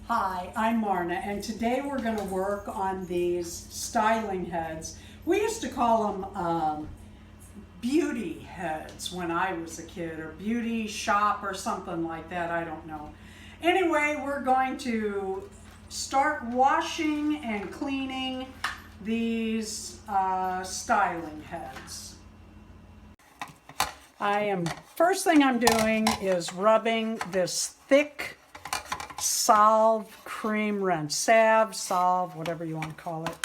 Hi, I'm Marna, and today we're going to work on these styling heads. We used to call them beauty heads when I was a kid, or beauty shop or something like that, I don't know. Anyway, we're going to start washing and cleaning these styling heads. First thing I'm doing is rubbing this thick Salve cream rinse, salve, whatever you want to call it,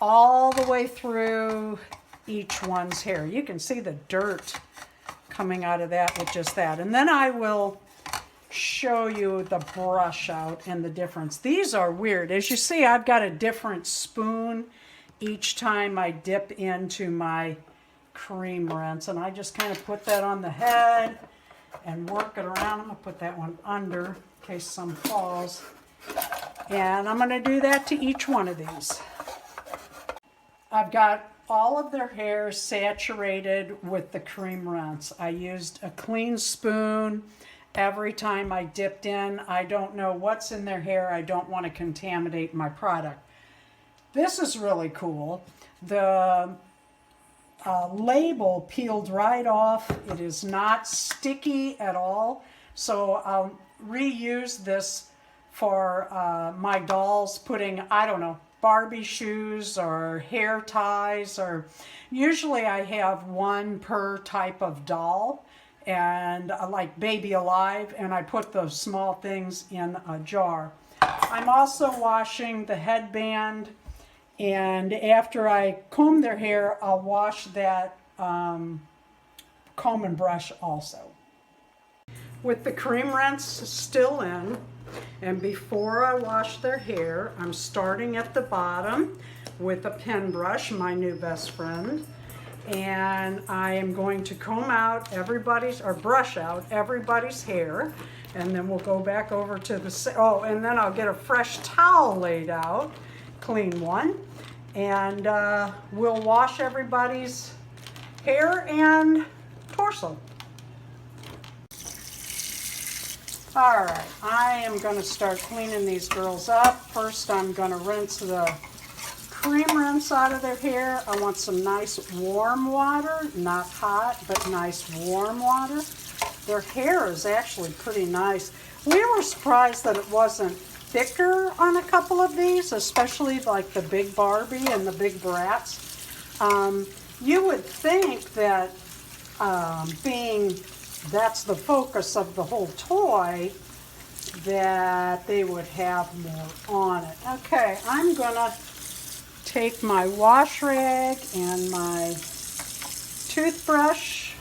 all the way through each one's hair. You can see the dirt coming out of that with just that. And then I will show you the brush out and the difference. These are weird. As you see, I've got a different spoon each time I dip into my cream rinse. And I just kind of put that on the head and work it around. I'm going to put that one under in case some falls. And I'm going to do that to each one of these. I've got all of their hair saturated with the cream rinse. I used a clean spoon every time I dipped in. I don't know what's in their hair. I don't want to contaminate my product. This is really cool. The label peeled right off. It is not sticky at all. So I'll reuse this for my dolls, putting, I don't know, Barbie shoes or hair ties, or usually I have one per type of doll, and like Baby Alive, and I put those small things in a jar. I'm also washing the headband, and after I comb their hair, I'll wash that comb and brush also. With the cream rinse still in, and before I wash their hair, I'm starting at the bottom with a pen brush, my new best friend, and I am going to comb out brush out everybody's hair, and then we'll go back over to and then I'll get a fresh towel laid out, clean one, and we'll wash everybody's hair and torso. All right, I am going to start cleaning these girls up. First, I'm going to rinse the cream rinse out of their hair. I want some nice warm water, not hot, but nice warm water. Their hair is actually pretty nice. We were surprised that it wasn't thicker on a couple of these, especially like the big Barbie and the big Bratz. You would think that being that's the focus of the whole toy, that they would have more on it. Okay, I'm gonna take my wash rag and my toothbrush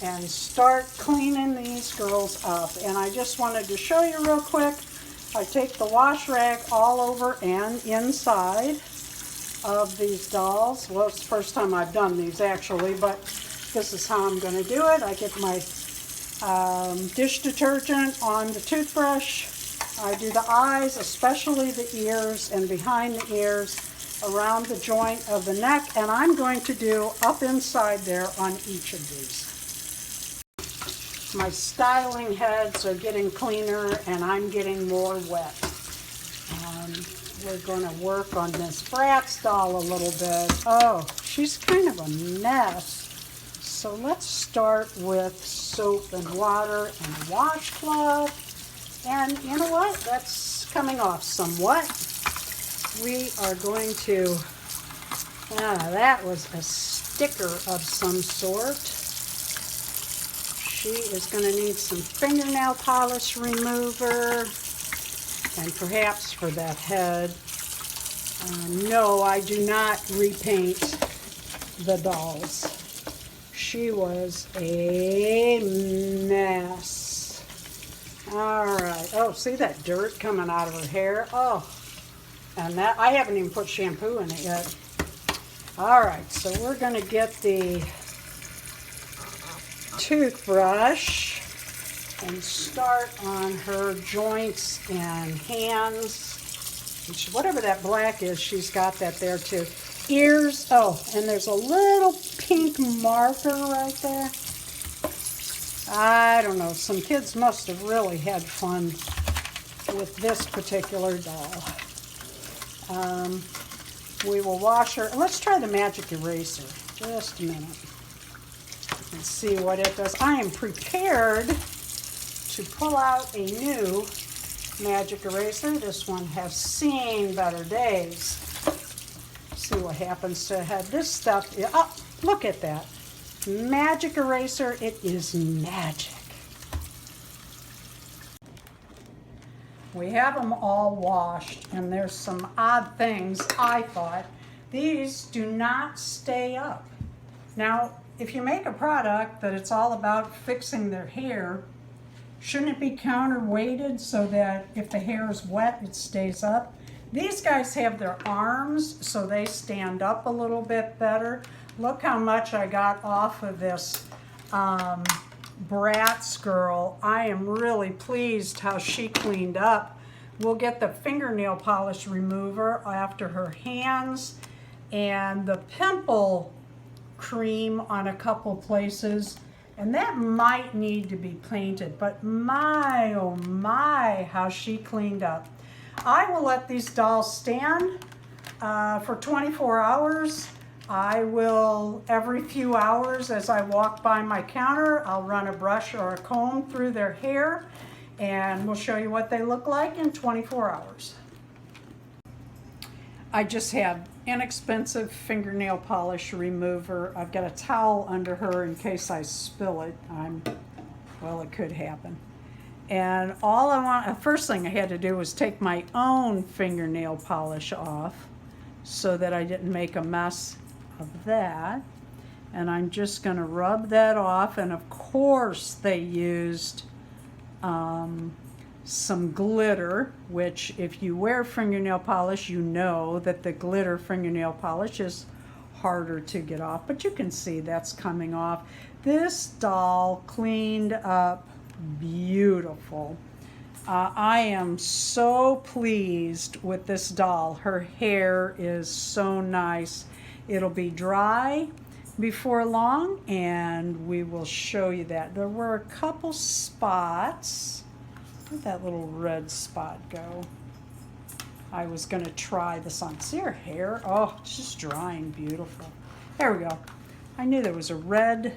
and start cleaning these girls up. And I just wanted to show you real quick, I take the wash rag all over and inside of these dolls. Well, it's the first time I've done these actually, but this is how I'm going to do it. I get my dish detergent on the toothbrush. I do the eyes, especially the ears, and behind the ears, around the joint of the neck, and I'm going to do up inside there on each of these. My styling heads are getting cleaner, and I'm getting more wet. We're going to work on this Bratz doll a little bit. Oh, she's kind of a mess. So let's start with soap and water and washcloth. And you know what? That's coming off somewhat. We are going to, that was a sticker of some sort. She is going to need some fingernail polish remover, and perhaps for that head. No, I do not repaint the dolls. She was a mess. All right. Oh, see that dirt coming out of her hair? Oh, and that, I haven't even put shampoo in it yet. All right, so we're going to get the toothbrush and start on her joints and hands. Whatever that black is, she's got that there too. Ears, oh, and there's a little pink marker right there. I don't know, some kids must have really had fun with this particular doll. We will wash her. Let's try the magic eraser. Just a minute. And see what it does. I am prepared to pull out a new magic eraser. This one has seen better days. See what happens to head. This stuff, oh, look at that. Magic eraser, it is magic. We have them all washed, and there's some odd things, I thought. These do not stay up. Now, if you make a product that it's all about fixing their hair, shouldn't it be counterweighted so that if the hair is wet, it stays up? These guys have their arms, so they stand up a little bit better. Look how much I got off of this Bratz girl. I am really pleased how she cleaned up. We'll get the fingernail polish remover after her hands and the pimple cream on a couple places, and that might need to be painted, but my oh my, how she cleaned up. I will let these dolls stand for 24 hours. I will, every few hours as I walk by my counter, I'll run a brush or a comb through their hair, and we'll show you what they look like in 24 hours. I just have inexpensive fingernail polish remover. I've got a towel under her in case I spill it. Well, it could happen. And all I want, the first thing I had to do was take my own fingernail polish off so that I didn't make a mess of that. And I'm just going to rub that off, and of course they used some glitter, which if you wear fingernail polish, you know that the glitter fingernail polish is harder to get off, but you can see that's coming off. This doll cleaned up beautiful. I am so pleased with this doll. Her hair is so nice. It'll be dry before long, and we will show you that. There were a couple spots. Where'd that little red spot go? I was going to try this on. See her hair? Oh, it's just drying beautiful. There we go. I knew there was a red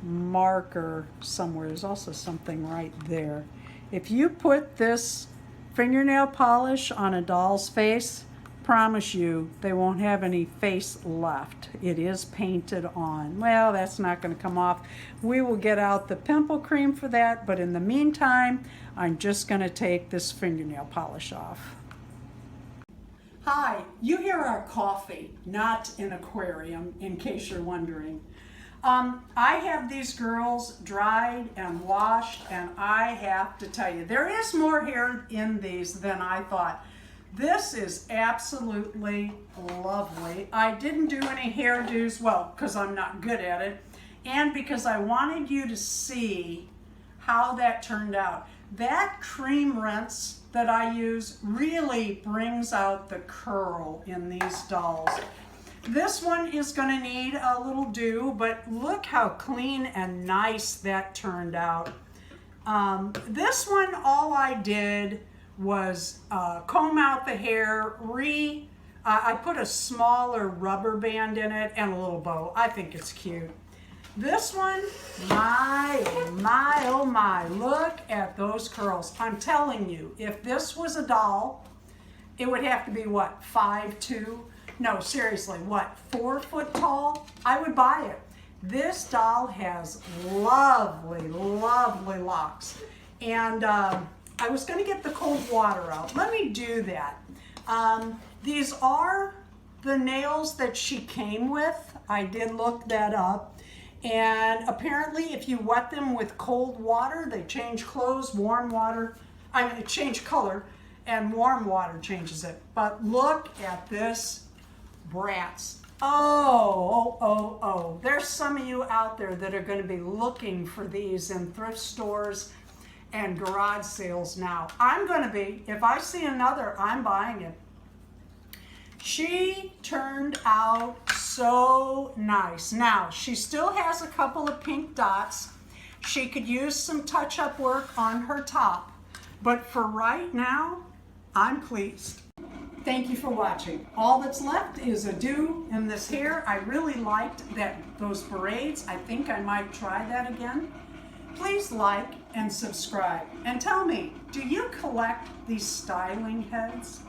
marker somewhere. There's also something right there. If you put this fingernail polish on a doll's face, promise you they won't have any face left. It is painted on. Well, that's not going to come off. We will get out the pimple cream for that, but in the meantime, I'm just going to take this fingernail polish off. Hi, you hear our coffee, not an aquarium, in case you're wondering. I have these girls dried and washed, and I have to tell you, there is more hair in these than I thought. This is absolutely lovely. I didn't do any hairdos, well, because I'm not good at it, and because I wanted you to see how that turned out. That cream rinse that I use really brings out the curl in these dolls. This one is going to need a little do, but look how clean and nice that turned out. This one, all I did was comb out the hair, I put a smaller rubber band in it and a little bow. I think it's cute. This one, my, oh my, look at those curls. I'm telling you, if this was a doll, it would have to be what, 5'2"? No, seriously, what, 4 foot tall? I would buy it. This doll has lovely, lovely locks. And I was going to get the cold water out. Let me do that. These are the nails that she came with. I did look that up. And apparently if you wet them with cold water, they change clothes, warm water, change color, and warm water changes it. But look at this Bratz. Oh. There's some of you out there that are going to be looking for these in thrift stores and garage sales now. I'm going to be, if I see another, I'm buying it. She turned out so nice. Now, she still has a couple of pink dots. She could use some touch-up work on her top. But for right now, I'm pleased. Thank you for watching. All that's left is a do in this hair. I really liked those braids. I think I might try that again. Please like and subscribe. And tell me, do you collect these styling heads?